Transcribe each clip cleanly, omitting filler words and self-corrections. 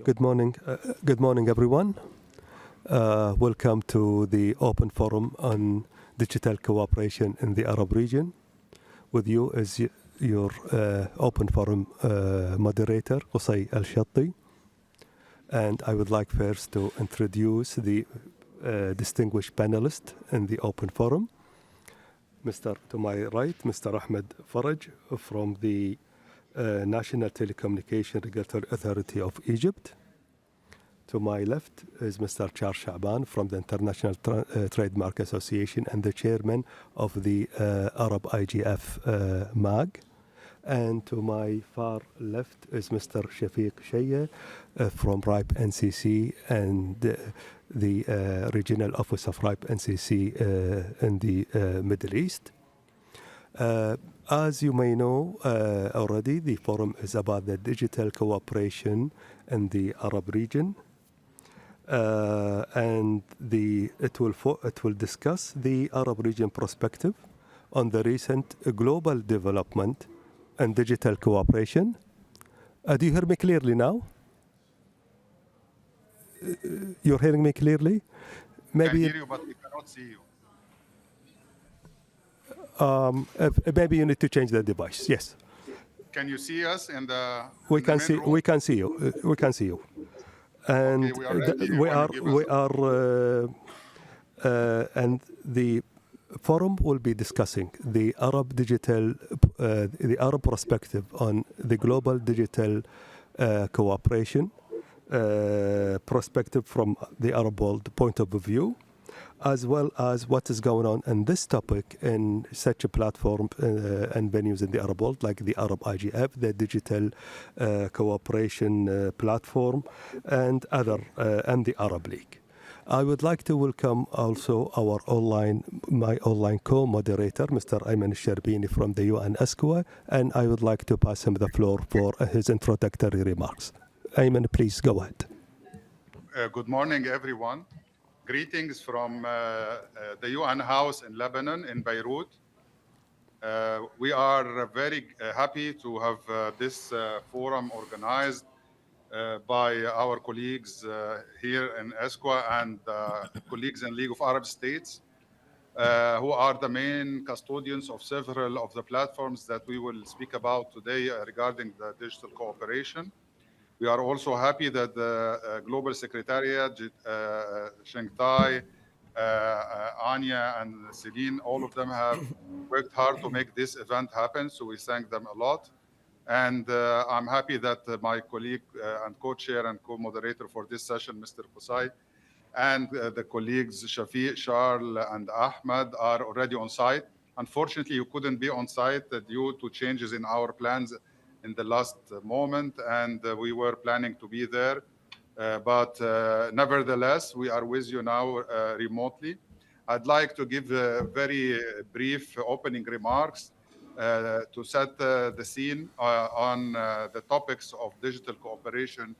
Good morning, everyone. Welcome to the Open Forum on Digital Cooperation in the Arab region. With you is your Open Forum moderator, Qusay Al-Shatti. And I would like first to introduce the distinguished panelists in the Open Forum. To my right, Mr. Ahmed Faraj from the National Telecommunication Regulatory Authority of Egypt. To my left is Mr. Charles Shaban from the International Trademark Association and the chairman of the Arab IGF MAG. And to my far left is Mr. Shafiq Shaya from RIPE NCC and the Regional Office of RIPE NCC in the Middle East. As you may know already, the forum is about the digital cooperation in the Arab region. And it will discuss the Arab region perspective on the recent global development and digital cooperation. Do you hear me clearly now? You're hearing me clearly? Maybe I can hear you, but we cannot see you. Maybe you need to change the device. Yes. Can you see us in the? We can see you. We can see you. And and the forum will be discussing the Arab the Arab perspective on the global digital cooperation perspective from the Arab world point of view, as well as what is going on in this topic in such a platform and venues in the Arab world, like the Arab IGF, the digital cooperation platform, and and the Arab League. I would like to welcome also my online co-moderator, Mr. Ayman Al-Sharbini from the UN ESCWA, and I would like to pass him the floor for his introductory remarks. Ayman, please go ahead. Good morning, everyone. Greetings from the UN House in Lebanon, in Beirut. We are very happy to have this forum organized by our colleagues here in ESCWA and colleagues in League of Arab States, who are the main custodians of several of the platforms that we will speak about today regarding the digital cooperation. We are also happy that the Global Secretariat, Shengtai, Anya, and Celine, all of them have worked hard to make this event happen, so we thank them a lot. And I'm happy that my colleague and co-chair and co-moderator for this session, Mr. Qusay, and the colleagues Shafiq, Charles, and Ahmed are already on site. Unfortunately, you couldn't be on site due to changes in our plans in the last moment, and we were planning to be there. But nevertheless, we are with you now remotely. I'd like to give very brief opening remarks to set the scene on the topics of digital cooperation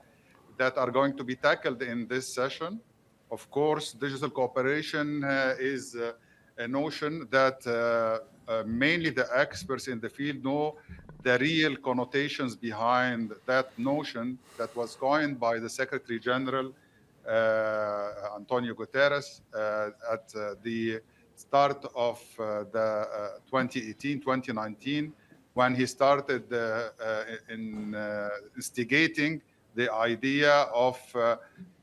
that are going to be tackled in this session. Of course, digital cooperation is a notion that mainly the experts in the field know the real connotations behind that notion that was coined by the Secretary General, Antonio Guterres, at the start of the 2018-2019, when he started instigating the idea of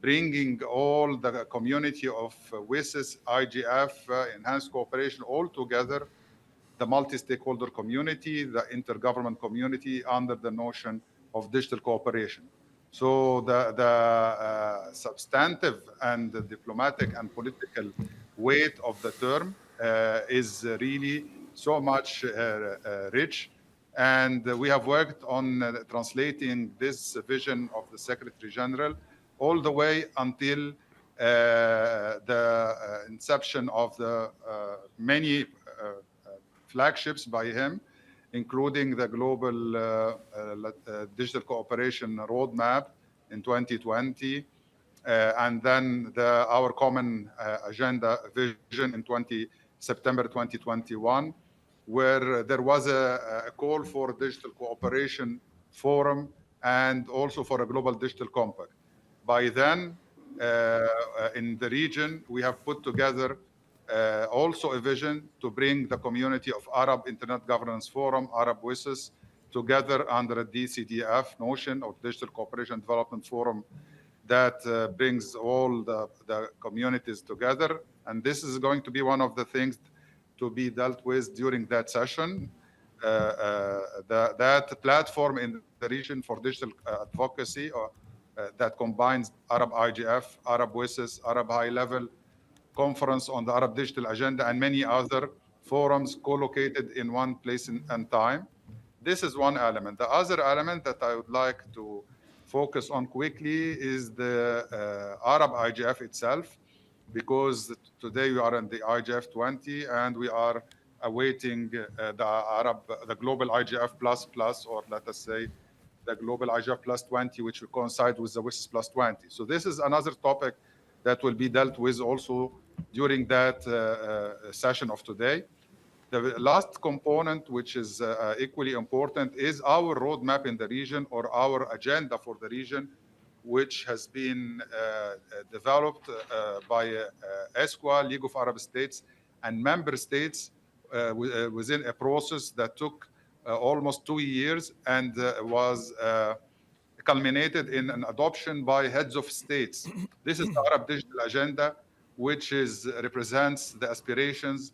bringing all the community of WSIS, IGF, enhanced cooperation all together, the multi-stakeholder community, the intergovernment community, under the notion of digital cooperation. So the substantive and the diplomatic and political weight of the term is really so much rich. And we have worked on translating this vision of the Secretary General all the way until the inception of the many flagships by him, including the Global Digital Cooperation Roadmap in 2020, and then our Common Agenda Vision in September 2021, where there was a call for digital cooperation forum and also for a global digital compact. By then, in the region, we have put together also a vision to bring the community of Arab Internet Governance Forum, Arab WSS, together under a DCDF notion of Digital Cooperation Development Forum that brings all the communities together. And this is going to be one of the things to be dealt with during that session. That platform in the region for digital advocacy that combines Arab IGF, Arab WSS, Arab High Level Conference on the Arab Digital Agenda, and many other forums co-located in one place and time. This is one element. The other element that I would like to focus on quickly is the Arab IGF itself, because today we are in the IGF 20 and we are awaiting the global IGF plus, or let us say the global IGF plus 20, which will coincide with the WSS plus 20. So this is another topic that will be dealt with also during that session of today. The last component, which is equally important, is our roadmap in the region, or our agenda for the region, which has been developed by ESCWA, League of Arab States, and member states within a process that took almost 2 years and was culminated in an adoption by heads of states. This is the Arab Digital Agenda, which represents the aspirations,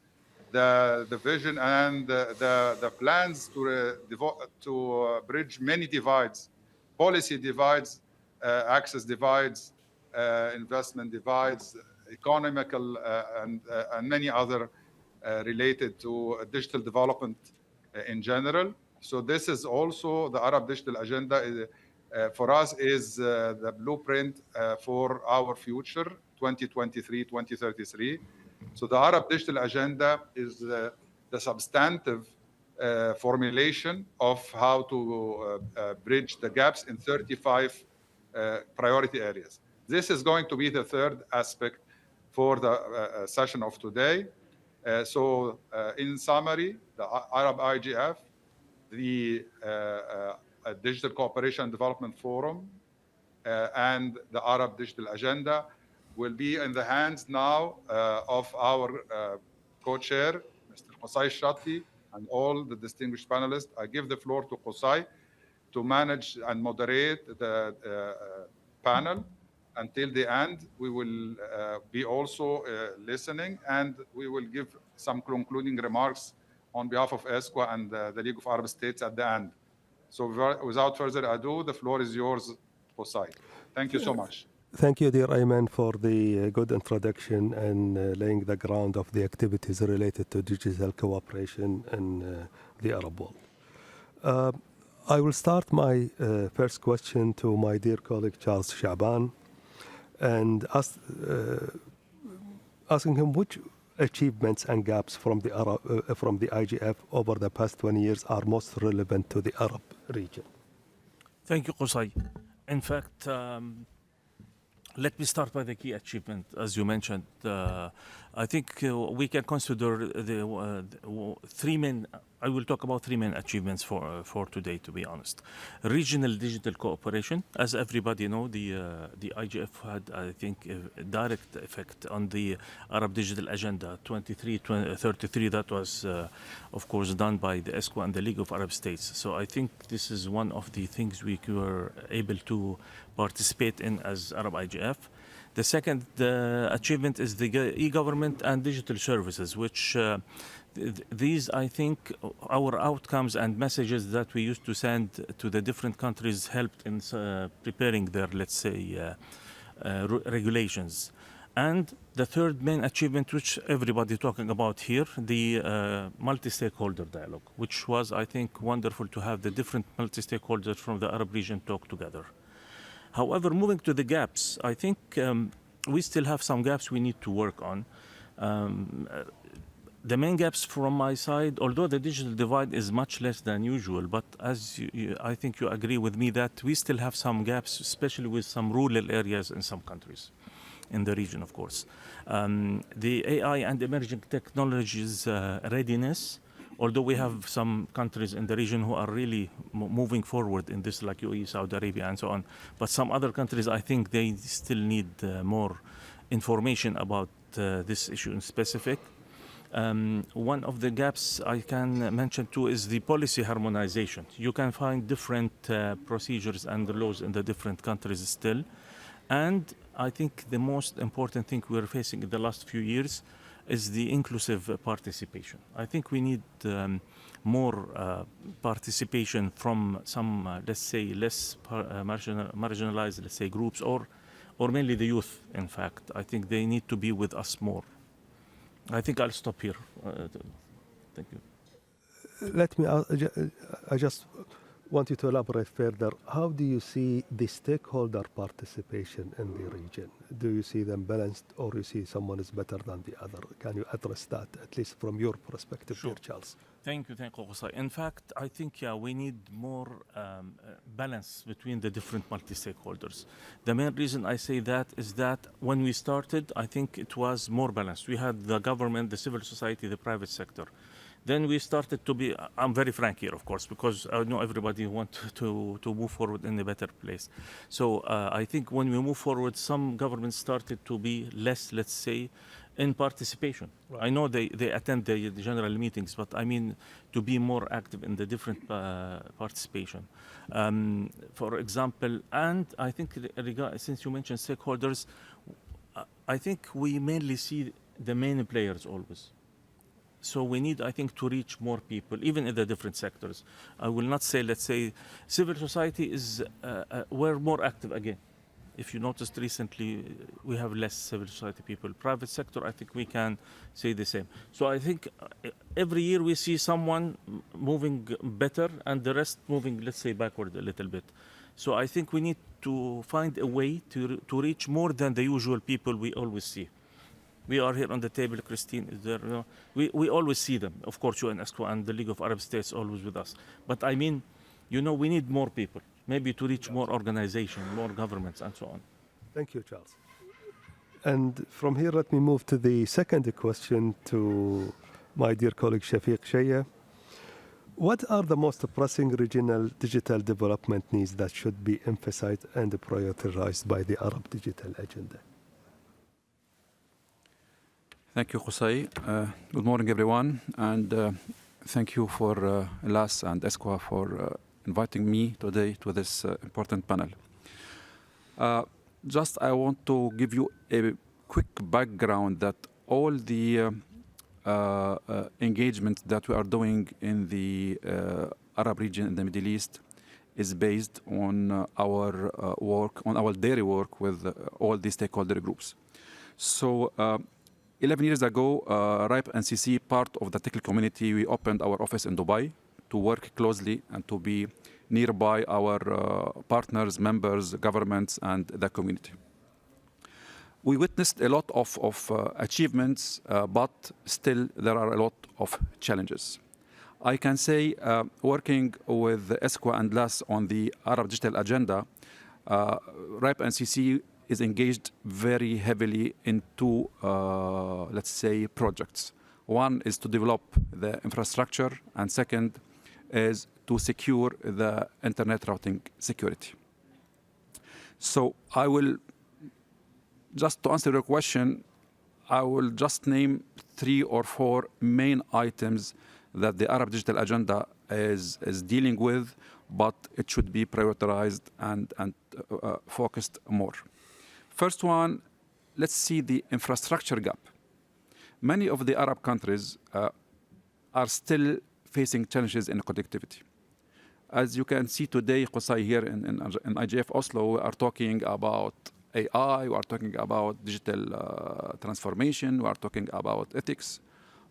the vision, and the plans to bridge many divides, policy divides, access divides, investment divides, economical, and many other related to digital development in general. So this is also the Arab Digital Agenda for us is the blueprint for our future, 2023, 2033. So the Arab Digital Agenda is the substantive formulation of how to bridge the gaps in 35 priority areas. This is going to be the third aspect for the session of today. So in summary, the Arab IGF, the Digital Cooperation and Development Forum, and the Arab Digital Agenda will be in the hands now of our co-chair, Mr. Qusay Shatti, and all the distinguished panelists. I give the floor to Qusay to manage and moderate the panel until the end. We will be also listening, and we will give some concluding remarks on behalf of ESCWA and the League of Arab States at the end. So without further ado, the floor is yours, Qusay. Thank you so much. Thank you, dear Ayman, for the good introduction and laying the ground of the activities related to digital cooperation in the Arab world. I will start my first question to my dear colleague Charles Shaban and asking him which achievements and gaps from the IGF over the past 20 years are most relevant to the Arab region. Thank you, Qusay. In fact, let me start by the key achievement. As you mentioned, I think we can consider the three main. I will talk about three main achievements for today, to be honest. Regional digital cooperation. As everybody know, the IGF had, I think, a direct effect on the Arab Digital Agenda 2033 that was, of course, done by the ESCWA and the League of Arab States. So I think this is one of the things we were able to participate in as Arab IGF. The second achievement is the e-government and digital services, which these, I think, our outcomes and messages that we used to send to the different countries helped in preparing their, let's say, regulations. And the third main achievement, which everybody talking about here, the multi-stakeholder dialogue, which was, I think, wonderful to have the different multi-stakeholders from the Arab region talk together. However, moving to the gaps, I think we still have some gaps we need to work on. The main gaps from my side, although the digital divide is much less than usual, but as I think you agree with me that we still have some gaps, especially with some rural areas in some countries, in the region, of course. The AI and emerging technologies readiness, Although we have some countries in the region who are really moving forward in this, like UAE, Saudi Arabia, and so on. But some other countries, I think they still need more information about this issue in specific. One of the gaps I can mention too is the policy harmonization. You can find different procedures and laws in the different countries still. And I think the most important thing we're facing in the last few years is the inclusive participation. I think we need more participation from some, let's say, less marginalized, let's say, groups, or mainly the youth, in fact. I think they need to be with us more. I think I'll stop here. Thank you. Let me, I just want you to elaborate further. How do you see the stakeholder participation in the region? Do you see them balanced, or you see someone is better than the other? Can you address that, at least from your perspective, Sure. here, Charles? Thank you, Qusay. In fact, I think we need more balance between the different multi-stakeholders. The main reason I say that is that when we started, I think it was more balanced. We had the government, the civil society, the private sector. Then we started to be, I'm very frank here, of course, because I know everybody wants to move forward in a better place. So I think when we move forward, some governments started to be less, let's say, in participation. Right. I know they attend the general meetings, but I mean to be more active in the different participation. For example, and I think since you mentioned stakeholders, I think we mainly see the main players always. So we need, I think, to reach more people, even in the different sectors. I will not say, let's say, civil society is, we're more active again. If you noticed recently, we have less civil society people. Private sector, I think we can say the same. So I think every year we see someone moving better and the rest moving, let's say, backward a little bit. So I think we need to find a way to reach more than the usual people we always see. We are here on the table, Christine is there. You know, we always see them. Of course, UNESCO and the League of Arab States always with us. But I mean, you know, we need more people, maybe to reach more organizations, more governments, and so on. Thank you, Charles. And from here, let me move to the second question to my dear colleague Shafiq Shaya. What are the most pressing regional digital development needs that should be emphasized and prioritized by the Arab Digital Agenda? Thank you, Qusay. Good morning, everyone. And thank you for LAS and ESCWA for inviting me today to this important panel. Just I want to give you a quick background that all the engagement that we are doing in the Arab region in the Middle East is based on our work, on our daily work with all the stakeholder groups. So 11 years ago, RIPE NCC, part of the technical community, we opened our office in Dubai to work closely and to be nearby our partners, members, governments, and the community. We witnessed a lot of achievements, but still there are a lot of challenges. I can say working with ESCWA and LAS on the Arab Digital Agenda, RIPE NCC is engaged very heavily into, let's say, projects. One is to develop the infrastructure, and second is to secure the internet routing security. So I will, just to answer your question, I will just name 3 or 4 main items that the Arab Digital Agenda is dealing with, but it should be prioritized and focused more. First one, let's see the infrastructure gap. Many of the Arab countries are still facing challenges in connectivity. As you can see today, Qusay, here in IGF Oslo, we are talking about AI, we are talking about digital transformation, we are talking about ethics.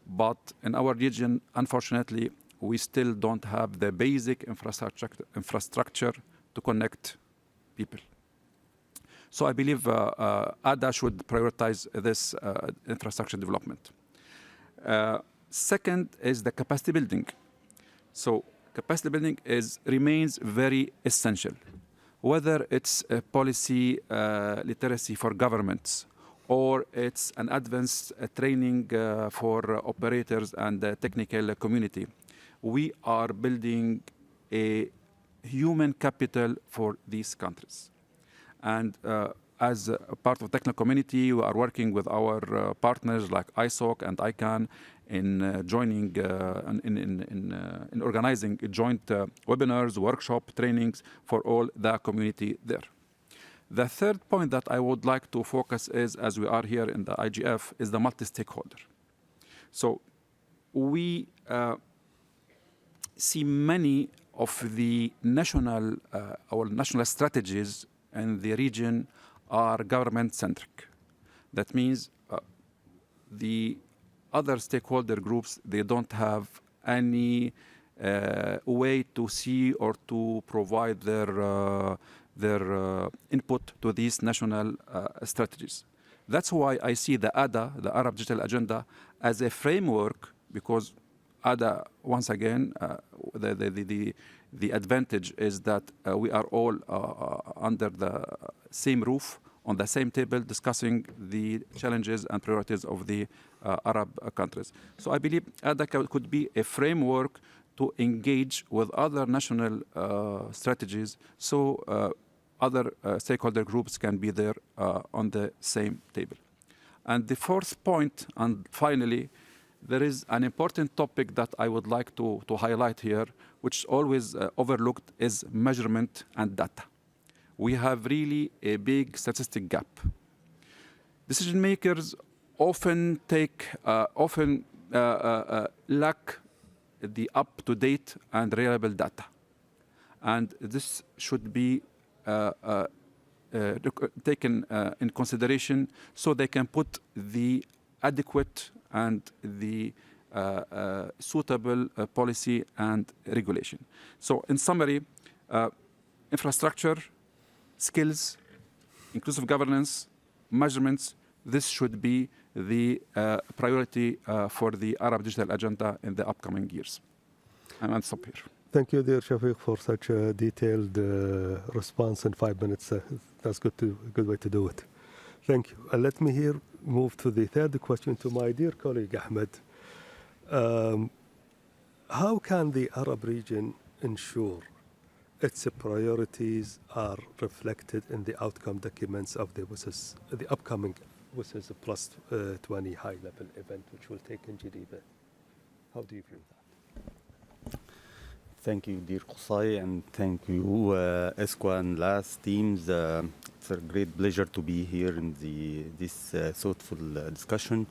But in our region, unfortunately, we still don't have the basic infrastructure to connect people. So I believe ADA should prioritize this infrastructure development. Second is the capacity building. So capacity building remains very essential, whether it's a policy literacy for governments or it's an advanced training for operators and the technical community. We are building a human capital for these countries. And as a part of the technical community, we are working with our partners like ISOC and ICANN in joining, in organizing joint webinars, workshop, trainings for all the community there. The third point that I would like to focus is, as we are here in the IGF, is the multi-stakeholder. So we see many of the national strategies in the region are government-centric. That means the other stakeholder groups, they don't have any way to see or to provide their input to these national strategies. That's why I see the ADA, the Arab Digital Agenda, as a framework, because ADA, once again, the advantage is that we are all under the same roof, on the same table, discussing the challenges and priorities of the Arab countries. So I believe ADA could be a framework to engage with other national strategies, so other stakeholder groups can be there on the same table. And the fourth point, and finally, there is an important topic that I would like to highlight here, which always overlooked, is measurement and data. We have really a big statistic gap. Decision makers often lack the up-to-date and reliable data. And this should be taken in consideration so they can put the adequate and the suitable policy and regulation. So in summary, infrastructure, skills, inclusive governance, measurements, this should be the priority for the Arab Digital Agenda in the upcoming years. And I'll stop here. Thank you, dear Shafiq, for such a detailed response in 5 minutes. That's good way to do it. Thank you. Let me here move to the third question to my dear colleague Ahmed. How can the Arab region ensure its priorities are reflected in the outcome documents of the WSIS, the upcoming WSIS plus 20 high-level event, which will take in Geneva? How do you view that? Thank you, dear Qusay, and thank you, ESCWA and LAS teams. It's a great pleasure to be here in this thoughtful discussion.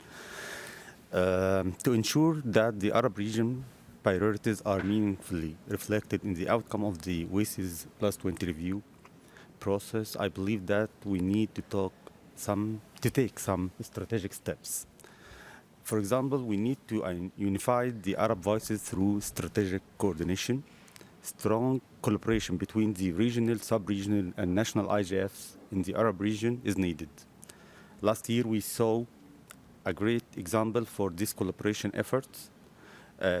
To ensure that the Arab region priorities are meaningfully reflected in the outcome of the WSIS plus 20 review process, I believe that we need to take some strategic steps. For example, we need to unify the Arab voices through strategic coordination. Strong collaboration between the regional, sub-regional, and national IGFs in the Arab region is needed. Last year, we saw a great example for this collaboration efforts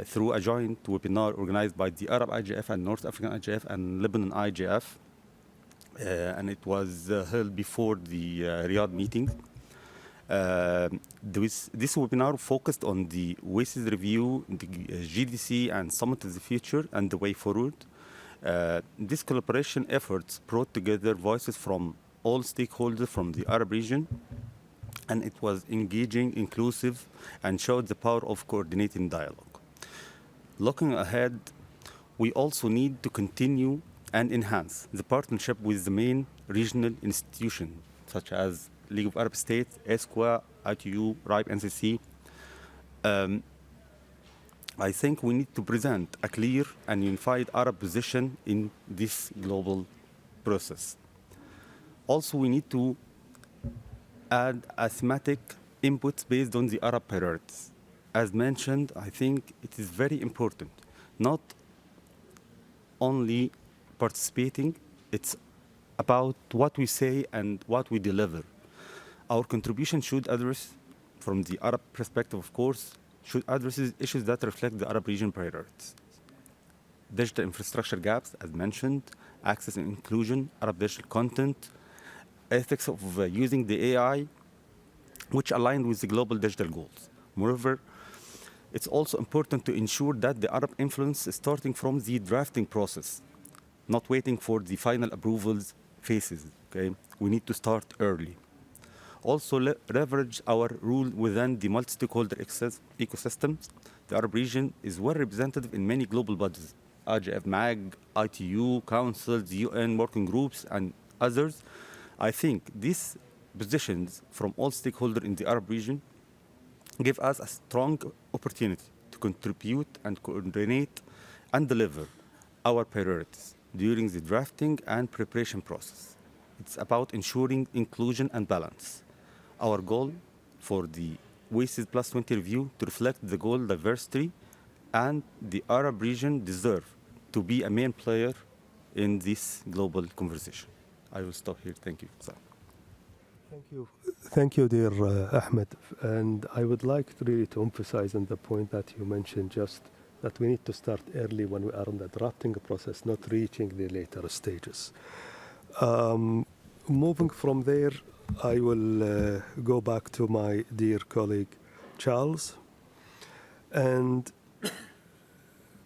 through a joint webinar organized by the Arab IGF and North African IGF and Lebanon IGF. And it was held before the Riyadh meeting. This webinar focused on the WSIS review, the GDC, and Summit of the Future and the way forward. This collaboration efforts brought together voices from all stakeholders from the Arab region, and it was engaging, inclusive, and showed the power of coordinating dialogue. Looking ahead, we also need to continue and enhance the partnership with the main regional institutions, such as League of Arab States, ESCWA, ITU, RIPE, NCC. I think we need to present a clear and unified Arab position in this global process. Also, we need to add a thematic inputs based on the Arab priorities. As mentioned, I think it is very important, not only participating, it's about what we say and what we deliver. Our contribution should address, from the Arab perspective, of course, should address issues that reflect the Arab region priorities. Digital infrastructure gaps, as mentioned, access and inclusion, Arab digital content, ethics of using the AI, which align with the global digital goals. Moreover, it's also important to ensure that the Arab influence is starting from the drafting process, not waiting for the final approvals phases. Okay? We need to start early. Also, leverage our role within the multi-stakeholder ecosystems. The Arab region is well represented in many global bodies, IGF, MAG, ITU, councils, UN working groups, and others. I think these positions from all stakeholders in the Arab region give us a strong opportunity to contribute and coordinate and deliver our priorities during the drafting and preparation process. It's about ensuring inclusion and balance. Our goal for the WSIS Plus 20 review to reflect the goal diversity, and the Arab region deserve to be a main player in this global conversation. I will stop here. Thank you. Thank you, dear Ahmed. And I would like really to emphasize on the point that you mentioned, just that we need to start early when we are in the drafting process, not reaching the later stages. Moving from there, I will go back to my dear colleague, Charles. And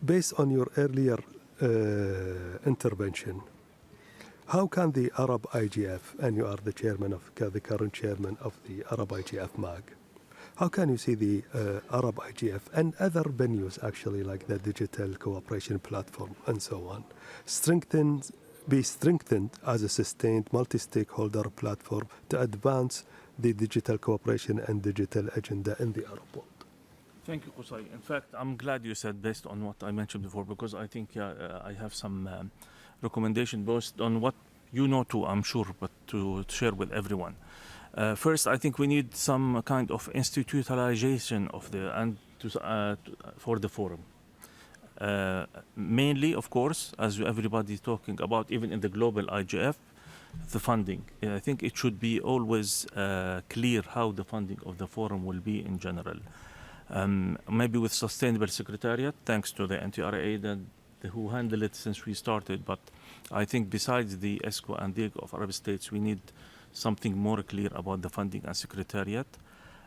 based on your earlier intervention, how can the Arab IGF, and you are the current chairman of the Arab IGF MAG, how can you see the Arab IGF and other venues, actually, like the digital cooperation platform and so on, be strengthened as a sustained multi-stakeholder platform to advance the digital cooperation and digital agenda in the Arab world? Thank you, Qusay. In fact, I'm glad you said based on what I mentioned before, because I think I have some recommendation based on what you know too, I'm sure, but to share with everyone. First, I think we need some kind of institutionalization of for the forum. Mainly, of course, as everybody is talking about, even in the global IGF, the funding. I think it should be always clear how the funding of the forum will be in general. Maybe with sustainable secretariat, thanks to the NTRA who handle it since we started. But I think besides the ESCO and the League of Arab States, we need something more clear about the funding and secretariat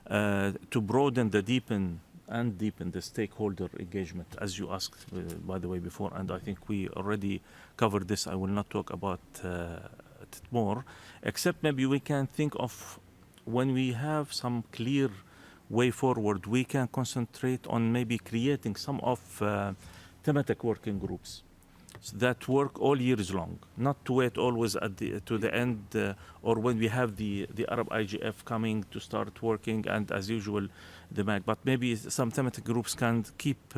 to broaden deepen the stakeholder engagement, as you asked, by the way, before. And I think we already covered this. I will not talk about it more, except maybe we can think of when we have some clear way forward, we can concentrate on maybe creating some of thematic working groups that work all years long, not to wait always to the end or when we have the Arab IGF coming to start working and as usual the MAG, but maybe some thematic groups can keep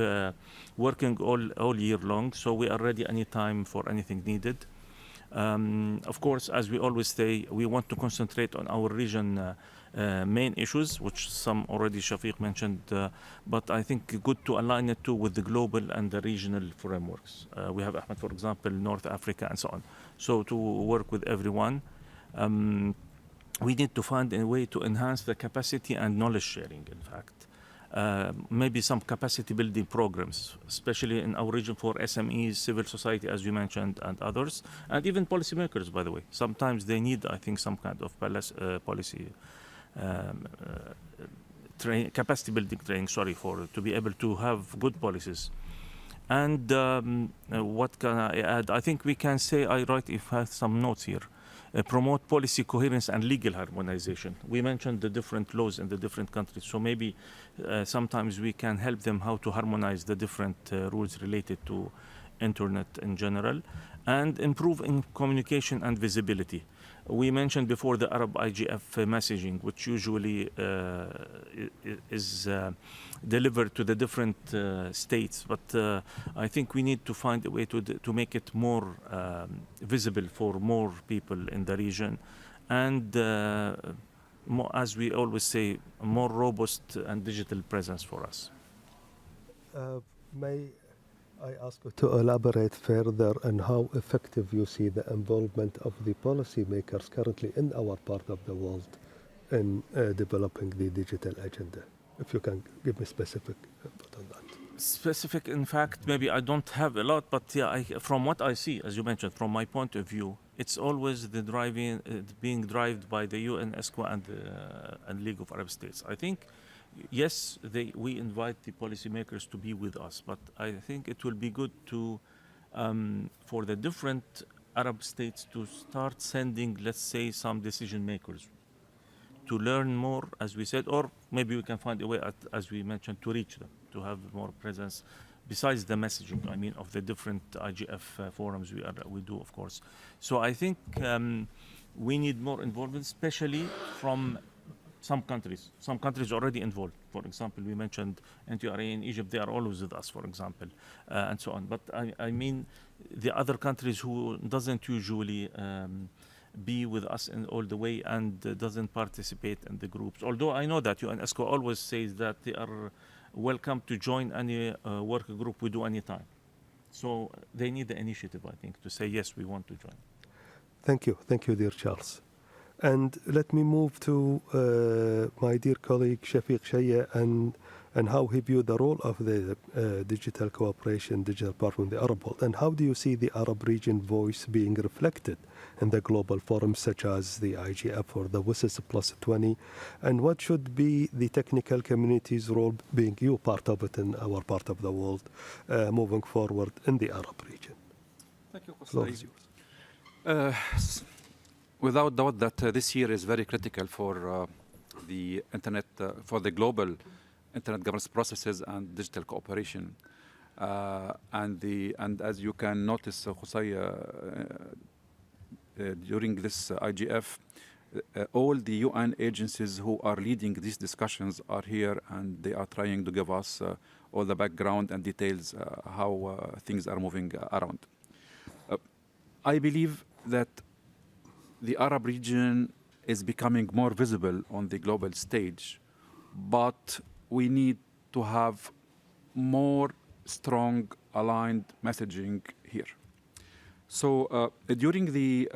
working all year long, so we are ready anytime for anything needed. Of course, as we always say, we want to concentrate on our region main issues, which some already Shafiq mentioned, but I think good to align it too with the global and the regional frameworks. We have Ahmed, for example, North Africa and so on. So to work with everyone, we need to find a way to enhance the capacity and knowledge sharing, in fact. Maybe some capacity building programs, especially in our region for SMEs, civil society, as you mentioned, and others, and even policymakers, by the way. Sometimes they need, I think, some kind of policy capacity building training, to be able to have good policies. And what can I add? I think we can say, I have some notes here. Promote policy coherence and legal harmonization. We mentioned the different laws in the different countries, so maybe sometimes we can help them how to harmonize the different rules related to internet in general, and improve in communication and visibility. We mentioned before the Arab IGF messaging, which usually is delivered to the different states, but I think we need to find a way to make it more visible for more people in the region, and more, as we always say, more robust and digital presence for us. May I ask you to elaborate further on how effective you see the involvement of the policymakers currently in our part of the world in developing the digital agenda? If you can give me specific input on that. Specific, in fact, maybe I don't have a lot, but yeah, from what I see, as you mentioned, from my point of view, it's always the being driven by the UN, ESCWA, and League of Arab States. I think, yes, we invite the policymakers to be with us, but I think it will be good to, for the different Arab states to start sending, let's say, some decision makers to learn more, as we said, or maybe we can find a way, as we mentioned, to reach them, to have more presence, besides the messaging, I mean, of the different IGF forums we do, of course. So I think we need more involvement, especially from some countries. Some countries already involved. For example, we mentioned NTRA in Egypt, they are always with us, for example, and so on. But I mean, the other countries who doesn't usually be with us in all the way and doesn't participate in the groups. Although I know that UNESCO always says that they are welcome to join any work group we do anytime. So they need the initiative, I think, to say, yes, we want to join. Thank you, dear Charles. And let me move to my dear colleague Shafiq Shaya and how he viewed the role of the digital cooperation, digital partner in the Arab world. And how do you see the Arab region voice being reflected in the global forums such as the IGF or the WS Plus 20? And what should be the technical community's role, being you part of it in our part of the world, moving forward in the Arab region? Thank you, Floor is yours. Without doubt that this year is very critical for the internet, for the global internet governance processes and digital cooperation. And as you can notice, Qusay, during this IGF, all the UN agencies who are leading these discussions are here, and they are trying to give us all the background and details how things are moving around. I believe that the Arab region is becoming more visible on the global stage, but we need to have more strong, aligned messaging here. So during the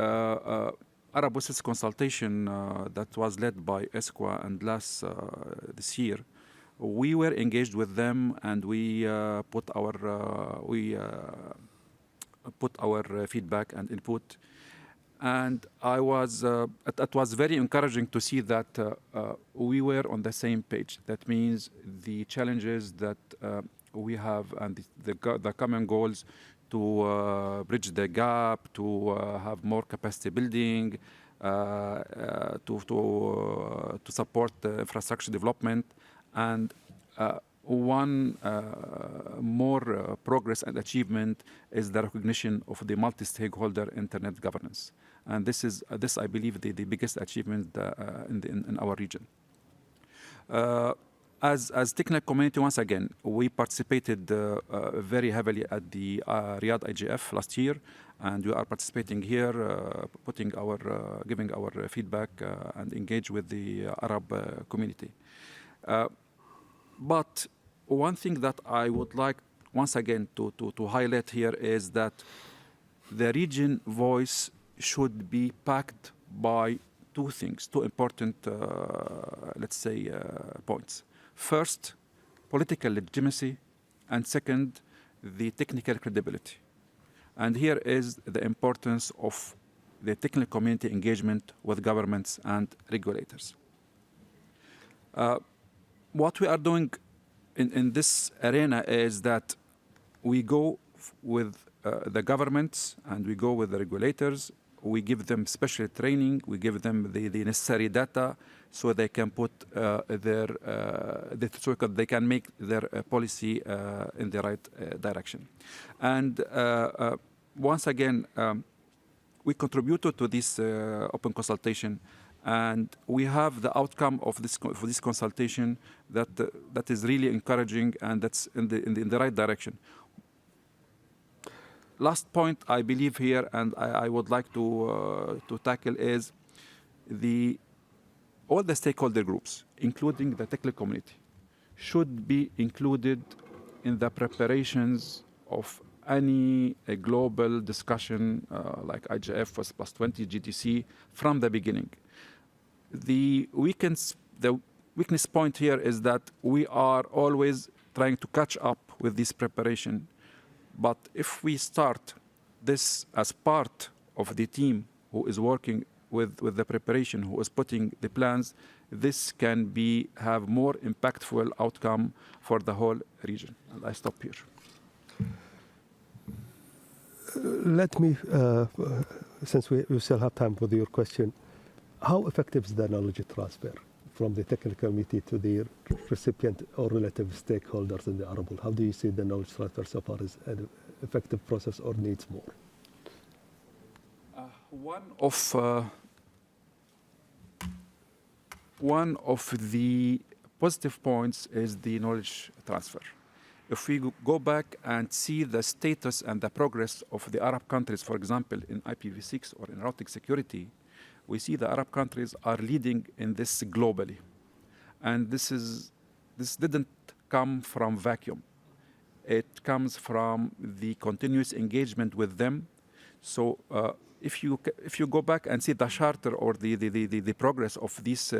Arab WS consultation that was led by ESCWA and LAS this year, we were engaged with them, and we put our feedback and input. And it was very encouraging to see that we were on the same page. That means the challenges that we have and the common goals to bridge the gap, to have more capacity building, to support infrastructure development, and one more progress and achievement is the recognition of the multi-stakeholder internet governance. And this I believe, the biggest achievement in our region. As technical community, once again, we participated very heavily at the Riyadh IGF last year, and we are participating here, giving our feedback and engage with the Arab community. But one thing that I would like once again to highlight here is that the region voice should be backed by two things, two important, let's say, points. First, political legitimacy, and second, the technical credibility. And here is the importance of the technical community engagement with governments and regulators. What we are doing in this arena is that we go with the governments and we go with the regulators. We give them special training. We give them the necessary data so they can put so they can make their policy in the right direction. And once again, we contributed to this open consultation, and we have the outcome of this consultation that is really encouraging, and that's in the right direction. Last point I believe here, and I would like to tackle, is all the stakeholder groups, including the technical community, should be included in the preparations of any global discussion like IGF plus 20 GTC from the beginning. The weakness point here is that we are always trying to catch up with this preparation. But if we start this as part of the team who is working with the preparation, who is putting the plans, this can have more impactful outcome for the whole region. And I stop here. Let me, since we still have time with your question, how effective is the knowledge transfer from the technical committee to the recipient or relative stakeholders in the Arab world? How do you see the knowledge transfer so far as an effective process or needs more? One of the positive points is the knowledge transfer. If we go back and see the status and the progress of the Arab countries, for example, in IPv6 or in routing security, we see the Arab countries are leading in this globally. And this didn't come from vacuum. It comes from the continuous engagement with them. So if you go back and see the charter or the progress of this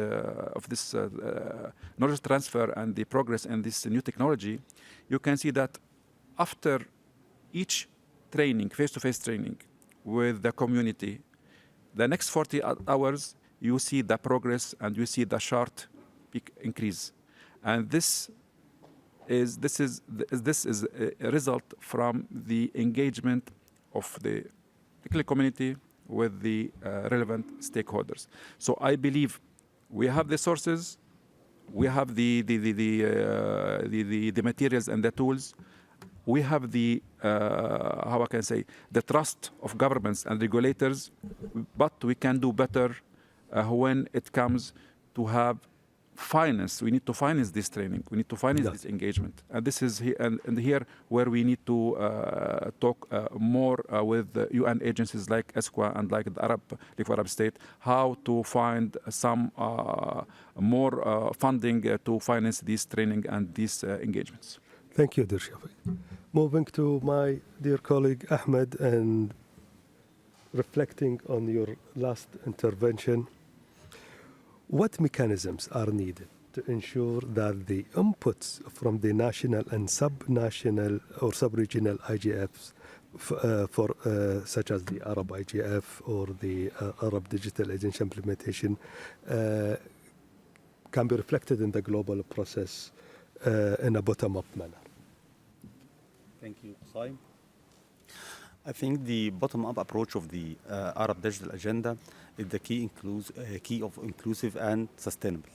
knowledge transfer and the progress in this new technology, you can see that after each training, face-to-face training with the community, the next 40 hours, you see the progress and you see the chart increase. And this is a result from the engagement of the technical community with the relevant stakeholders. So I believe we have the sources, we have the materials and the tools, we have the how I can say the trust of governments and regulators, but we can do better when it comes to have finance. We need to finance this training. We need to finance this engagement, and this is here where we need to talk more with UN agencies like ESCWA and like the League of Arab States, how to find some more funding to finance this training and these engagements. Thank you, dear Shafiq. Moving to my dear colleague Ahmed and reflecting on your last intervention, what mechanisms are needed to ensure that the inputs from the national and sub-national or sub-regional IGFs such as the Arab IGF or the Arab Digital Agency implementation can be reflected in the global process in a bottom-up manner? Thank you, Qusay. I think the bottom-up approach of the Arab Digital Agenda is the key of inclusive and sustainable.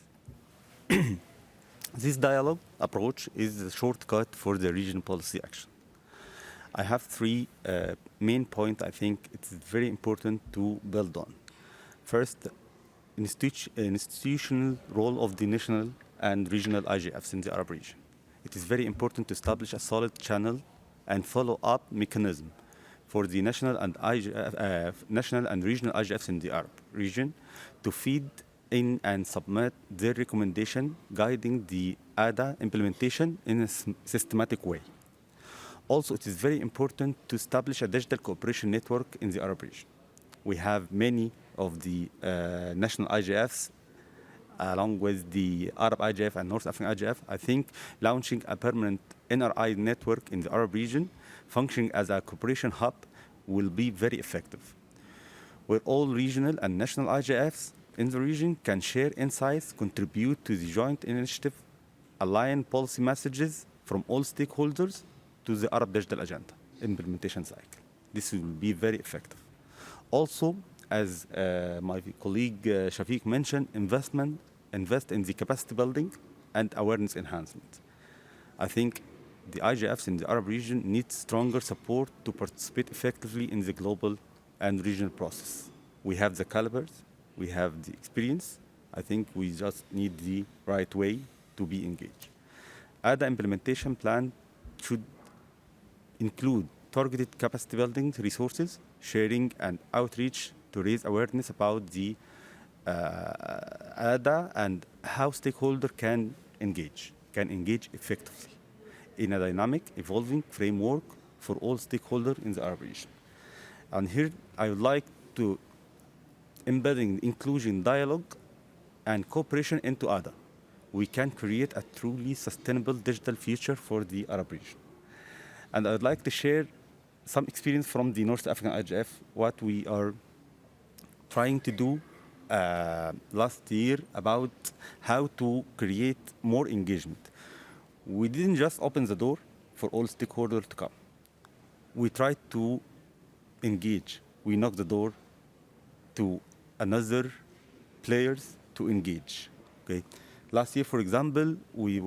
This dialogue approach is the shortcut for the regional policy action. I have three main points I think it's very important to build on. First, institutional role of the national and regional IGFs in the Arab region. It is very important to establish a solid channel and follow-up mechanism for the national and regional IGFs in the Arab region to feed in and submit their recommendation guiding the ADA implementation in a systematic way. Also, it is very important to establish a digital cooperation network in the Arab region. We have many of the national IGFs along with the Arab IGF and North African IGF. I think launching a permanent NRI network in the Arab region functioning as a cooperation hub will be very effective, where all regional and national IGFs in the region can share insights, contribute to the joint initiative, align policy messages from all stakeholders to the Arab Digital Agenda implementation cycle. This will be very effective. Also, as my colleague Shafiq mentioned, invest in the capacity building and awareness enhancement. I think the IGFs in the Arab region need stronger support to participate effectively in the global and regional process. We have the calibers, we have the experience. I think we just need the right way to be engaged. ADA implementation plan should include targeted capacity building resources, sharing and outreach to raise awareness about the ADA and how stakeholders can engage effectively in a dynamic, evolving framework for all stakeholders in the Arab region. And here I would like to embedding inclusion, dialogue, and cooperation into ADA. We can create a truly sustainable digital future for the Arab region. And I would like to share some experience from the North African IGF, what we are trying to do last year about how to create more engagement. We didn't just open the door for all stakeholders to come. We tried to engage. We knocked the door to another players to engage. Okay. Last year, for example, we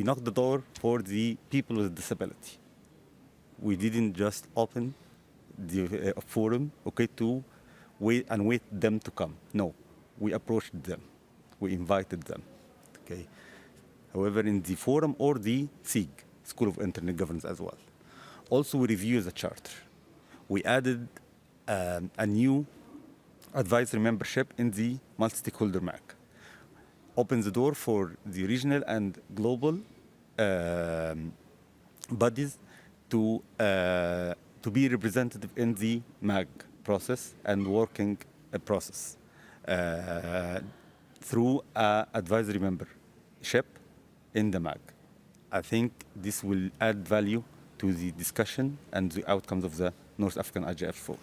knocked the door for the people with disability. We didn't just open the forum, okay, to wait them to come. No, we approached them. We invited them. Okay. However, in the forum or the SIG, School of Internet Governance as well. Also, we reviewed the charter. We added a new advisory membership in the multi-stakeholder MAC. Opens the door for the regional and global bodies to be representative in the MAG process and working process through an advisory membership in the MAG. I think this will add value to the discussion and the outcomes of the North African IGF Forum.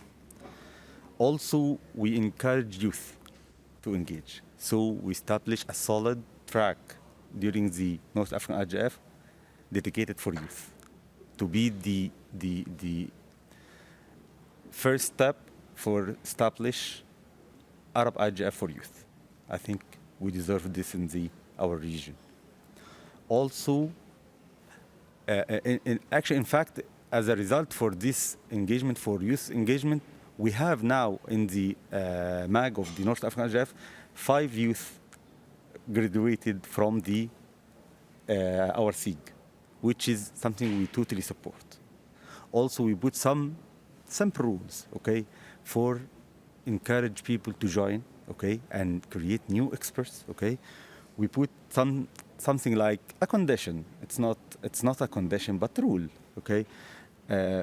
Also, we encourage youth to engage. So we established a solid track during the North African IGF dedicated for youth to be the first step for establish Arab IGF for youth. I think we deserve this in our region. Also, in fact, as a result for this engagement, for youth engagement, we have now in the MAG of the North African IGF, 5 youth graduated from our SIG, which is something we totally support. Also, we put some simple rules, okay, for encourage people to join, okay, and create new experts, okay. We put something like a condition. It's not a condition, but rule, okay,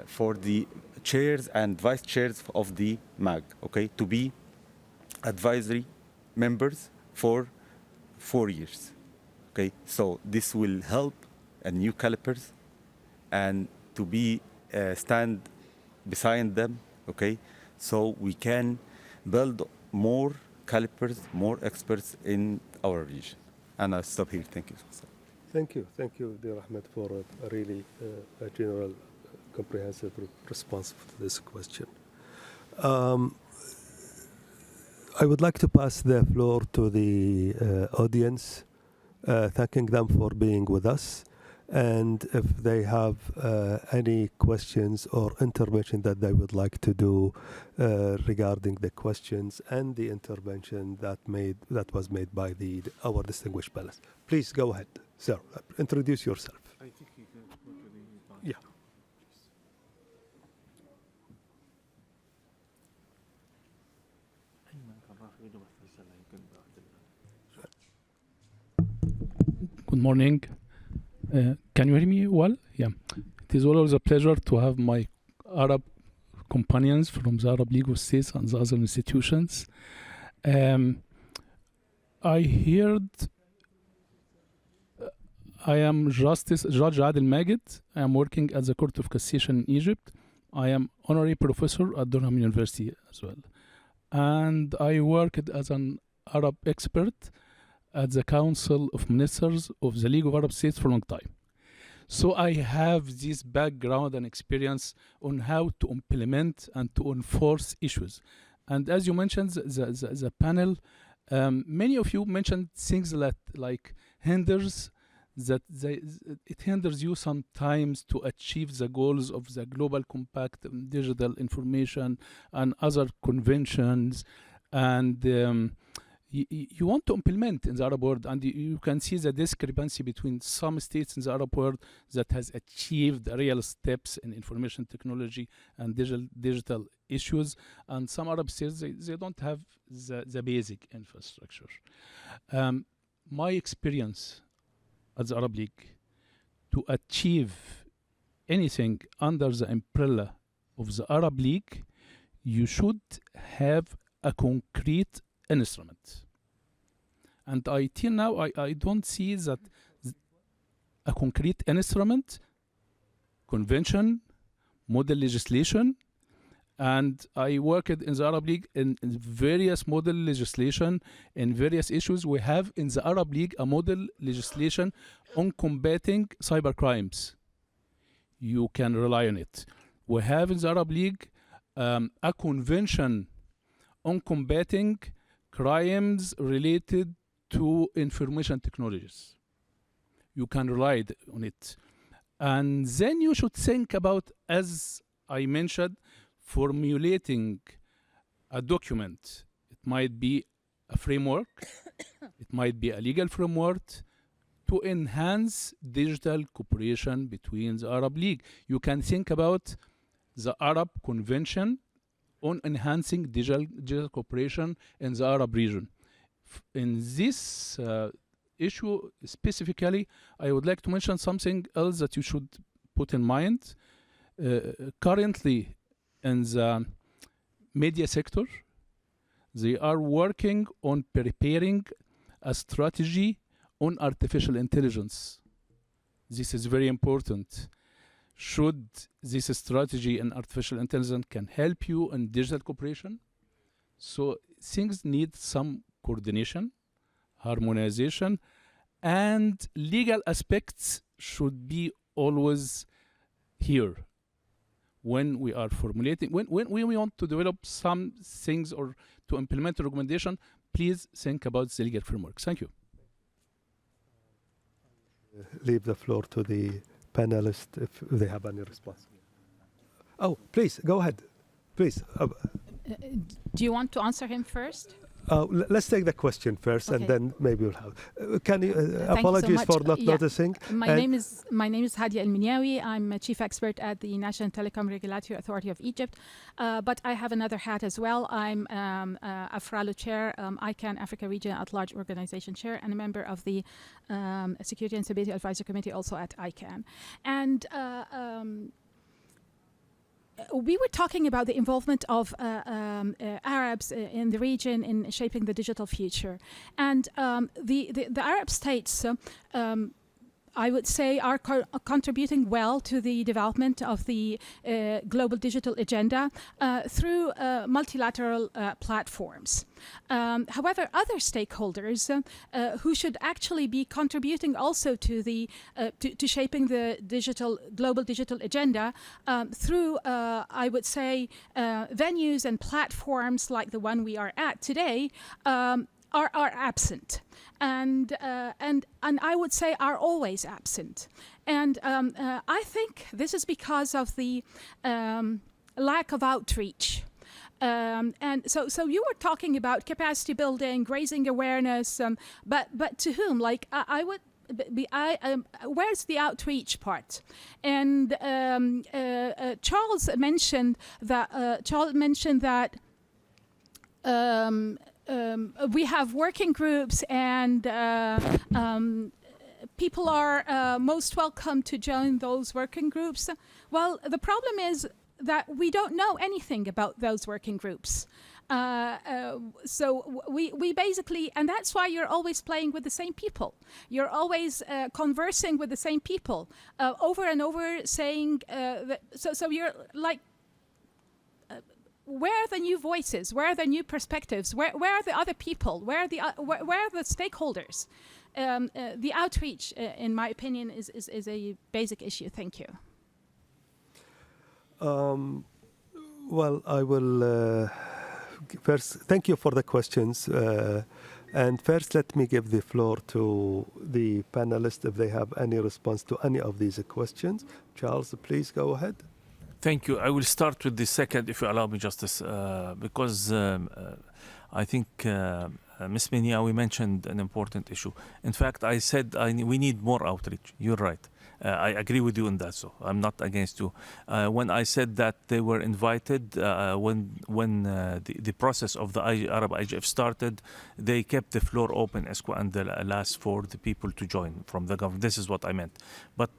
for the chairs and vice chairs of the MAG, okay, to be advisory members for 4 years, okay. So this will help a new calipers and to be stand beside them, okay, so we can build more calipers, more experts in our region. And I'll stop here. Thank you. Thank you, dear Ahmed, for a really a general, comprehensive response to this question. I would like to pass the floor to the audience, thanking them for being with us. And if they have any questions or intervention that they would like to do regarding the questions and the intervention that was made by our distinguished panelists, please go ahead, sir. Introduce yourself. I think you can go to the Yeah. Good morning. Can you hear me well? Yeah. It is always a pleasure to have my Arab companions from the Arab League of States and the other institutions. I heard I am Judge Adel Magid. I am working at the Court of Cassation in Egypt. I am honorary professor at Durham University as well. And I worked as an Arab expert at the Council of Ministers of the League of Arab States for a long time. So I have this background and experience on how to implement and to enforce issues. And as you mentioned, the panel, many of you mentioned things that like it hinders you sometimes to achieve the goals of the Global Compact on Digital Information and other conventions. And you want to implement in the Arab world, and you can see the discrepancy between some states in the Arab world that has achieved real steps in information technology and digital issues, and some Arab states, they don't have the basic infrastructure. My experience at the Arab League, to achieve anything under the umbrella of the Arab League, you should have a concrete instrument. And till now, I don't see that a concrete instrument, convention, model legislation, And I worked in the Arab League in various model legislation in various issues. We have in the Arab League a model legislation on combating cyber crimes. You can rely on it. We have in the Arab League a convention on combating crimes related to information technologies. You can rely on it. And then you should think about, as I mentioned, formulating a document. It might be a framework, it might be a legal framework to enhance digital cooperation between the Arab League. You can think about the Arab Convention on enhancing digital cooperation in the Arab region. In this issue specifically, I would like to mention something else that you should put in mind. Currently, in the media sector, they are working on preparing a strategy on artificial intelligence. This is very important. Should this strategy in artificial intelligence can help you in digital cooperation? So things need some coordination, harmonization, and legal aspects should be always here when we are formulating, when we want to develop some things or to implement a recommendation, please think about the legal framework. Thank you. Leave the floor to the panelists if they have any response. Oh, please, go ahead. Please. Do you want to answer him first? Let's take the question first, Okay. and then maybe we'll have. Can you? Thank you so Apologies much. for not Yeah. noticing. My name is Hadia El-Minyawi. I'm a chief expert at the National Telecom Regulatory Authority of Egypt, but I have another hat as well. I'm a FRALO chair, ICANN Africa Region at Large Organization chair, and a member of the Security and Stability Advisory Committee also at ICANN. And we were talking about the involvement of Arabs in the region in shaping the digital future. And the Arab states, I would say, are contributing well to the development of the global digital agenda through multilateral platforms. However, other stakeholders who should actually be contributing also to the to shaping the global digital agenda through, I would say, venues and platforms like the one we are at today, are absent, and I would say are always absent. And I think this is because of the lack of outreach. And so you were talking about capacity building, raising awareness, but to whom? Like I would be, where's the outreach part? And Charles mentioned that. We have working groups, and people are most welcome to join those working groups. Well, the problem is that we don't know anything about those working groups. So we basically, and that's why you're always playing with the same people. You're always conversing with the same people over and over, saying so you're like, where are the new voices? Where are the new perspectives? Where are the other people? Where are the stakeholders? The outreach, in my opinion, is a basic issue. Thank you. Well, I will first thank you for the questions. And first, let me give the floor to the panelists if they have any response to any of these questions. Charles, please go ahead. Thank you. I will start with the second, if you allow me, Justice, because I think Ms. Minyawi mentioned an important issue. In fact, I said we need more outreach. You're right. I agree with you on that, so I'm not against you. When I said that they were invited, when the process of the Arab IGF started, they kept the floor open, ESCWA and the LAS, for the people to join from the government. This is what I meant. But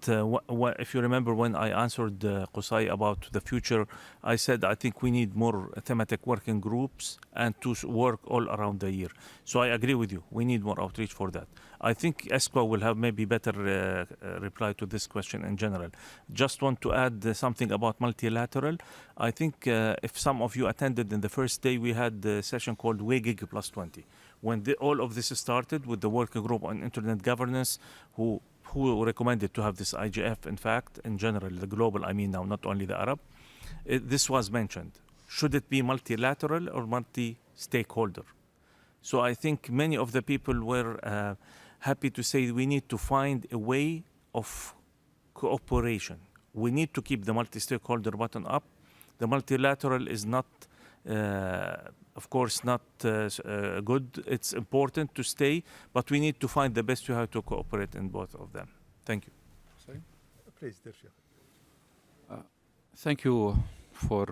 if you remember, when I answered Qusay about the future, I said I think we need more thematic working groups and to work all around the year. So I agree with you. We need more outreach for that. I think ESCWA will have maybe better reply to this question in general. Just want to add something about multilateral. I think if some of you attended in the first day, we had the session called WGIG plus 20. When all of this started with the working group on internet governance, who recommended to have this IGF, in fact, in general, the global, I mean now, not only the Arab, this was mentioned. Should it be multilateral or multi-stakeholder? So I think many of the people were happy to say we need to find a way of cooperation. We need to keep the multi-stakeholder button up. The multilateral is not, of course, not good. It's important to stay, but we need to find the best way how to cooperate in both of them. Thank you. Sorry? Please, Dirshak. Thank you for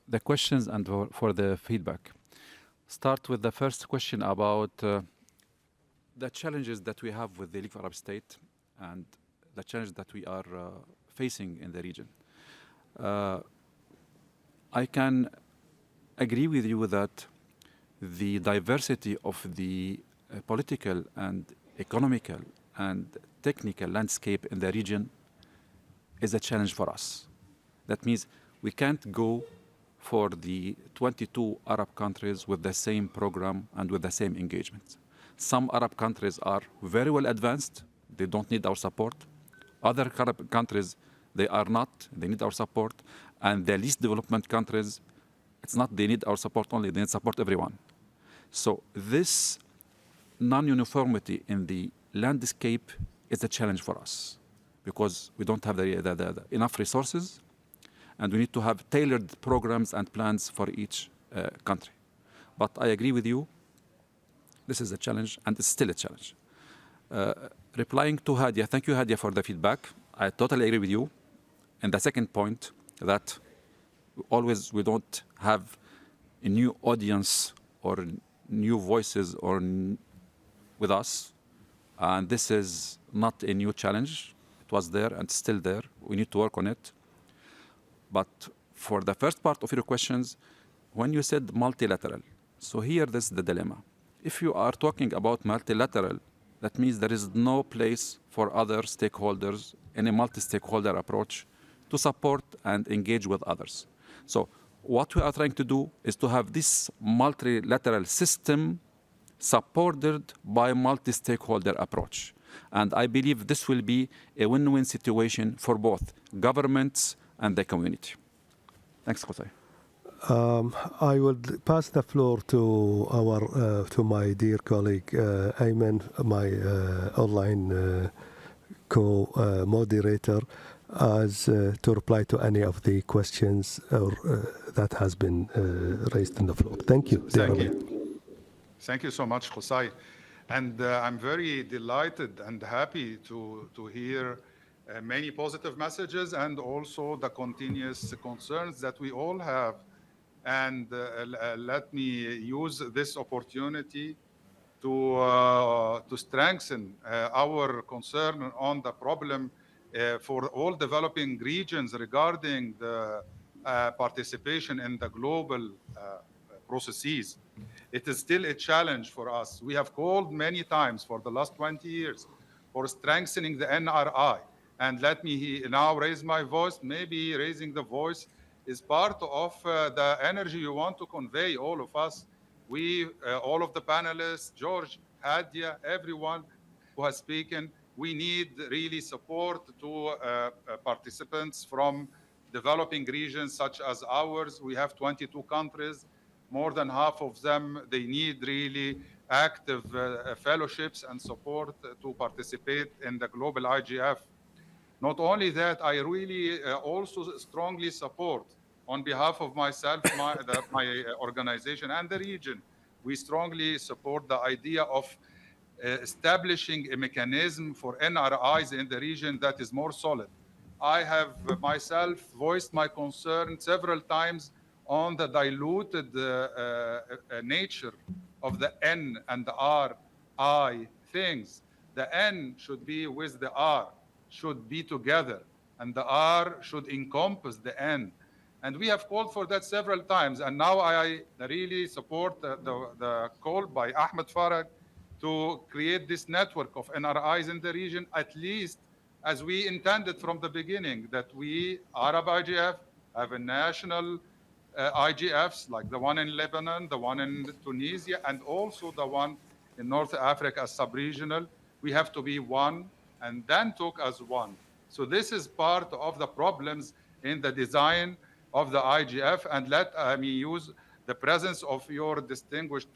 the questions and for the feedback. Start with the first question about the challenges that we have with the League of Arab States and the challenges that we are facing in the region. I can agree with you that the diversity of the political and economical and technical landscape in the region is a challenge for us. That means we can't go for the 22 Arab countries with the same program and with the same engagement. Some Arab countries are very well advanced. They don't need our support. Other Arab countries, they are not. They need our support. And the least developed countries, it's not they need our support only, they need support everyone. So this non-uniformity in the landscape is a challenge for us because we don't have the enough resources, and we need to have tailored programs and plans for each country. But I agree with you, this is a challenge, and it's still a challenge. Replying to Hadia, thank you, Hadia, for the feedback. I totally agree with you. And the second point, that we don't have a new audience or new voices with us. And this is not a new challenge. It was there and still there. We need to work on it. But for the first part of your questions, when you said multilateral, so here this is the dilemma. If you are talking about multilateral, that means there is no place for other stakeholders in a multi-stakeholder approach to support and engage with others. So what we are trying to do is to have this multilateral system supported by a multi-stakeholder approach. And I believe this will be a win-win situation for both governments and the community. Thanks, Qusay. I will pass the floor to to my dear colleague Ayman, my online co-moderator, as to reply to any of the questions that has been raised in the floor. Thank you. Thank you. Thank you so much, Qusay. And I'm very delighted and happy to hear many positive messages and also the continuous concerns that we all have. And let me use this opportunity to strengthen our concern on the problem for all developing regions regarding the participation in the global processes. It is still a challenge for us. We have called many times for the last 20 years for strengthening the NRI. And let me now raise my voice. Maybe raising the voice is part of the energy you want to convey, all of us. We, all of the panelists, George, Hadia, everyone who has spoken, we need really support to participants from developing regions such as ours. We have 22 countries. More than half of them, they need really active fellowships and support to participate in the global IGF. Not only that, I really also strongly support, on behalf of myself, my organization and the region, we strongly support the idea of establishing a mechanism for NRIs in the region that is more solid. I have myself voiced my concern several times on the diluted nature of the N and the R, I things. The N should be with the R, should be together, and the R should encompass the N. And we have called for that several times. And now I really support the call by Ahmed Farag to create this network of NRIs in the region, at least as we intended from the beginning, that we, Arab IGF, have a national IGFs, like the one in Lebanon, the one in Tunisia, and also the one in North Africa as sub-regional. We have to be one and then talk as one. So this is part of the problems in the design of the IGF, and let me use the presence of your distinguished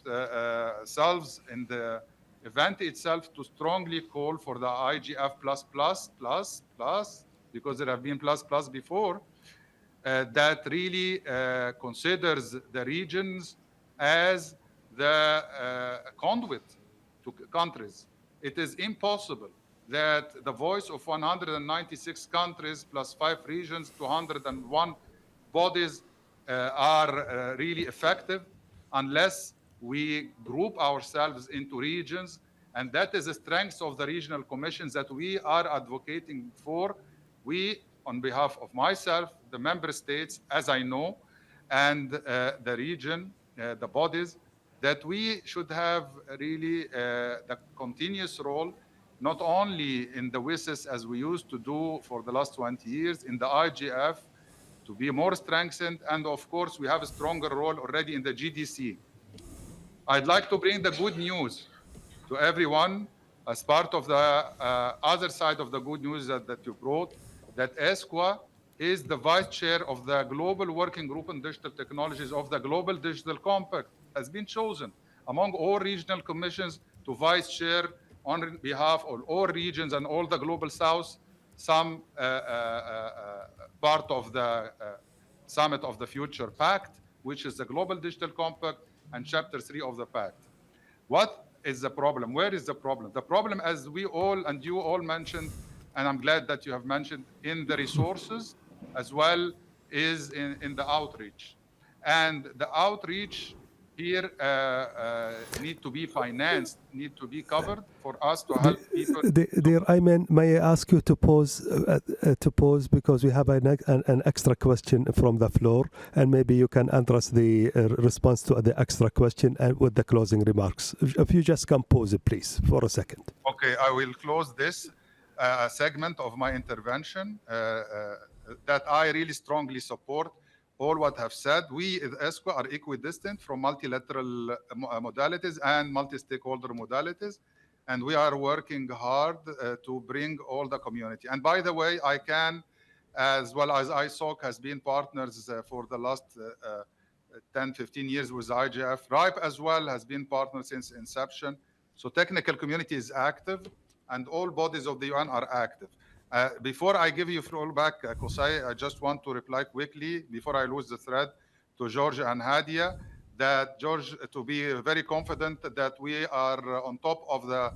selves in the event itself to strongly call for the IGF plus, because there have been plus before, that really considers the regions as the conduit to countries. It is impossible that the voice of 196 countries plus 5 regions, 201 bodies are really effective unless we group ourselves into regions. And that is the strength of the regional commissions that we are advocating for. We, on behalf of myself, the member states, as I know, and the region, the bodies, that we should have really the continuous role, not only in the WSIS as we used to do for the last 20 years, in the IGF, to be more strengthened. And of course, we have a stronger role already in the GDC. I'd like to bring the good news to everyone as part of the other side of the good news that you brought, that ESCWA is the vice chair of the Global Working Group on Digital Technologies of the Global Digital Compact, has been chosen among all regional commissions to vice chair on behalf of all regions and all the Global South, some part of the Summit of the Future Pact, which is the Global Digital Compact and Chapter 3 of the Pact. What is the problem? Where is the problem? The problem, as we all and you all mentioned, and I'm glad that you have mentioned, in the resources as well, is in the outreach. And the outreach here need to be financed, need to be covered for us to help people. Dear Ayman, may I ask you to pause because we have an extra question from the floor, and maybe you can address the response to the extra question and with the closing remarks. If you just can pause it, please, for a second. Okay, I will close this segment of my intervention that I really strongly support all what have said. We at ESCWA are equidistant from multilateral modalities and multi-stakeholder modalities, and we are working hard to bring all the community. And by the way, I can, as well as ISOC has been partners for the last 10, 15 years with IGF. RIPE as well has been partners since inception. So technical community is active, and all bodies of the UN are active. Before I give you floor back, Qusay, I just want to reply quickly, before I lose the thread, to George and Hadia, that George, to be very confident that we are on top of the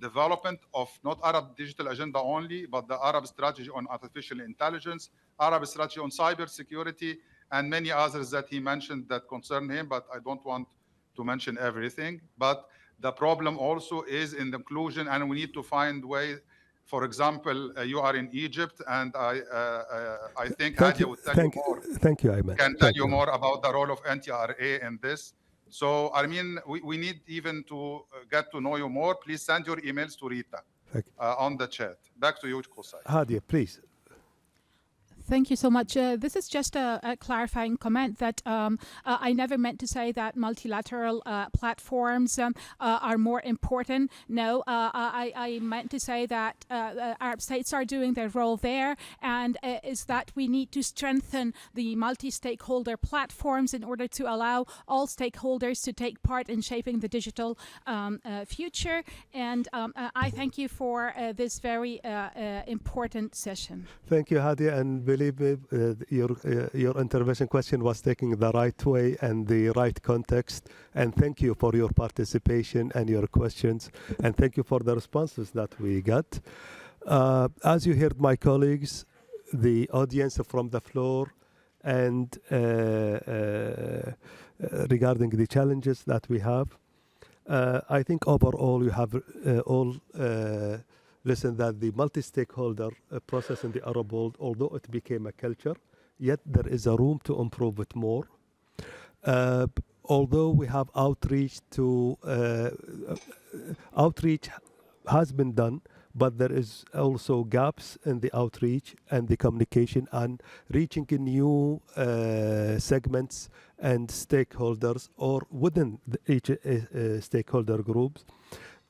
development of not Arab digital agenda only, but the Arab strategy on artificial intelligence, Arab strategy on cybersecurity, and many others that he mentioned that concern him, but I don't want to mention everything. But the problem also is in the inclusion, and we need to find ways. For example, you are in Egypt, and I think Hadia will tell you more. Thank you, Ayman. Can tell you more about the role of NTRA in this. So, I mean, we need even to get to know you more. Please send your emails to Rita on the chat. Back to you, Qusay. Hadia, please. Thank you so much. This is just a clarifying comment that I never meant to say that multilateral platforms are more important. No, I meant to say that Arab states are doing their role there, and is that we need to strengthen the multi-stakeholder platforms in order to allow all stakeholders to take part in shaping the digital future. And I thank you for this very important session. Thank you, Hadia, and believe me, your intervention question was taking the right way and the right context. And thank you for your participation and your questions. And thank you for the responses that we got. As you heard my colleagues, the audience from the floor, and regarding the challenges that we have, I think overall you have all listen that the multi-stakeholder process in the Arab world, although it became a culture, yet there is a room to improve it more. Although we have outreach has been done, but there is also gaps in the outreach and the communication and reaching new segments and stakeholders or within each stakeholder groups.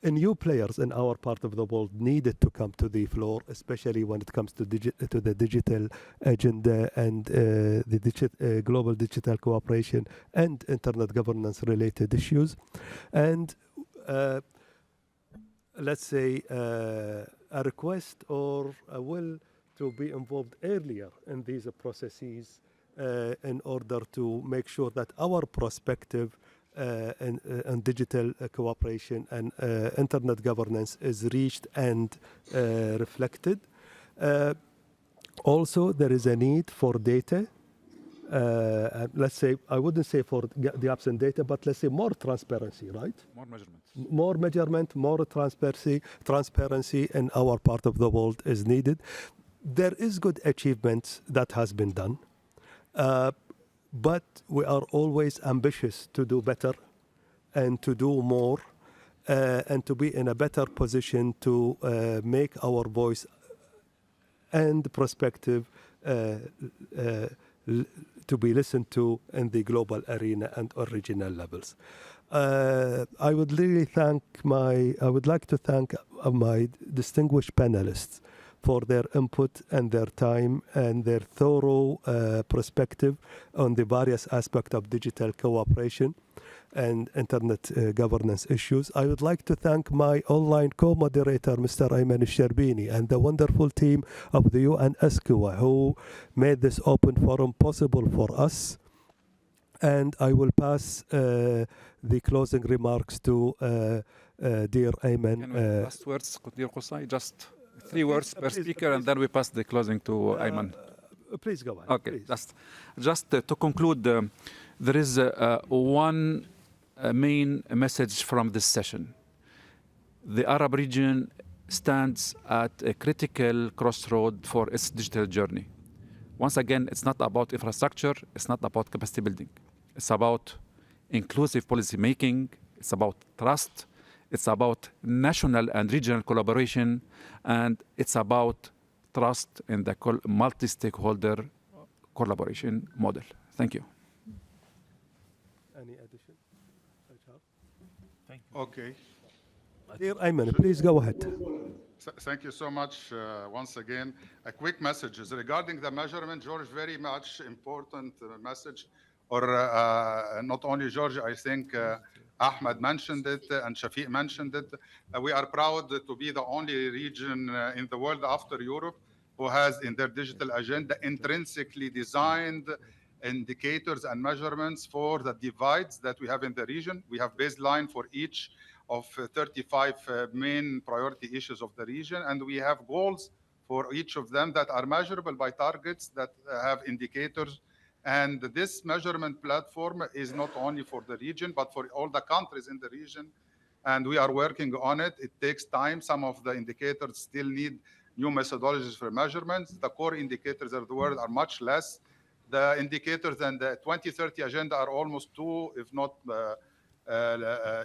New players in our part of the world needed to come to the floor, especially when it comes to the digital agenda and the global digital cooperation and internet governance related issues. And let's say a request or a will to be involved earlier in these processes in order to make sure that our perspective and digital cooperation and internet governance is reached and reflected. Also, there is a need for data. Let's say, I wouldn't say for the absent data, but let's say more transparency, right? More measurements. More measurement, more transparency in our part of the world is needed. There is good achievements that has been done. But we are always ambitious to do better and to do more and to be in a better position to make our voice and perspective to be listened to in the global arena and regional levels. I would like to thank my distinguished panelists for their input and their time and their thorough perspective on the various aspects of digital cooperation and internet governance issues. I would like to thank my online co-moderator, Mr. Ayman Sherbini, and the wonderful team of the UN ESCWA who made this open forum possible for us. And I will pass the closing remarks to dear Ayman. Last words, dear Qusay, just 3 words per speaker, and then we pass the closing to Ayman. Please go on. Okay, please. just to conclude, there is one main message from this session. The Arab region stands at a critical crossroad for its digital journey. Once again, it's not about infrastructure, it's not about capacity building. It's about inclusive policy making, it's about trust, it's about national and regional collaboration, and it's about trust in the multi-stakeholder collaboration model. Thank you. Any addition? Thank you. Okay. Dear Ayman, please go ahead. Thank you so much once again. A quick message is regarding the measurement, George, very much important message, or not only George, I think Ahmed mentioned it and Shafiq mentioned it. We are proud to be the only region in the world after Europe who has in their digital agenda intrinsically designed indicators and measurements for the divides that we have in the region. We have baseline for each of 35 main priority issues of the region, and we have goals for each of them that are measurable by targets that have indicators. And this measurement platform is not only for the region, but for all the countries in the region. And we are working on it. It takes time. Some of the indicators still need new methodologies for measurements. The core indicators of the world are much less. The indicators and the 2030 agenda are almost 2, if not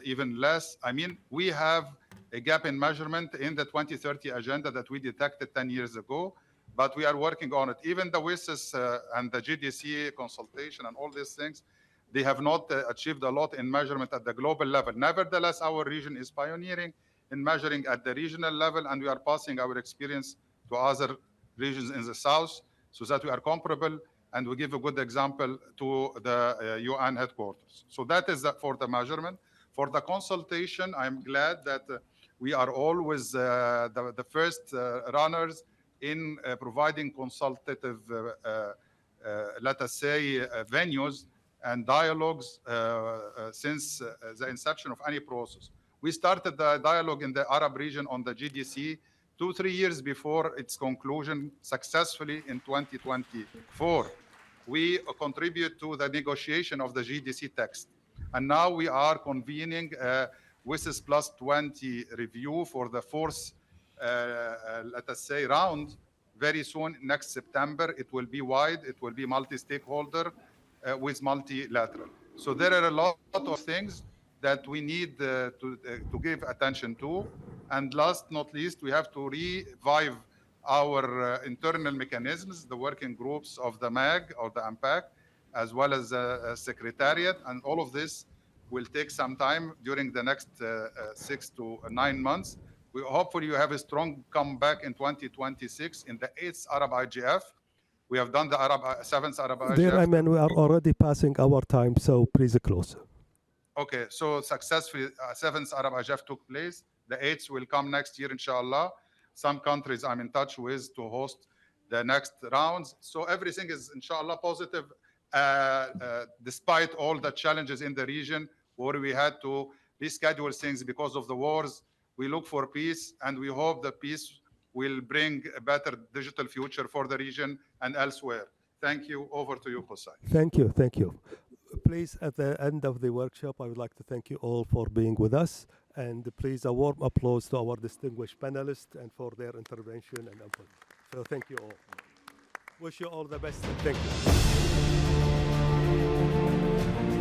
even less. I mean, we have a gap in measurement in the 2030 agenda that we detected 10 years ago, but we are working on it. Even the WSIS and the GDC consultation and all these things, they have not achieved a lot in measurement at the global level. Nevertheless, our region is pioneering in measuring at the regional level, and we are passing our experience to other regions in the south so that we are comparable and we give a good example to the UN headquarters. So that is for the measurement. For the consultation, I'm glad that we are always the first runners in providing consultative, let us say, venues and dialogues since the inception of any process. We started the dialogue in the Arab region on the GDC 2-3 years before its conclusion successfully in 2024. We contribute to the negotiation of the GDC text. And now we are convening a WSIS Plus 20 review for the fourth, let us say, round very soon, next September. It will be wide, it will be multi-stakeholder with multilateral. So there are a lot of things that we need to give attention to. And last not least, we have to revive our internal mechanisms, the working groups of the MAG or the AMPAC, as well as Secretariat. And all of this will take some time during the next 6 to 9 months. We hopefully you have a strong comeback in 2026 in the 8th Arab IGF. We have done the 7th Arab IGF. Dear Ayman, we are already passing our time, so please close. Okay, so successfully 7th Arab IGF took place. The 8th will come next year, inshallah. Some countries I'm in touch with to host the next rounds. So everything is, inshallah, positive, despite all the challenges in the region where we had to reschedule things because of the wars. We look for peace, and we hope the peace will bring a better digital future for the region and elsewhere. Thank you. Over to you, Qusay. Thank you, thank you. Please, at the end of the workshop, I would like to thank you all for being with us. And please, a warm applause to our distinguished panelists and for their intervention and input. So thank you all. Wish you all the best. Thank you.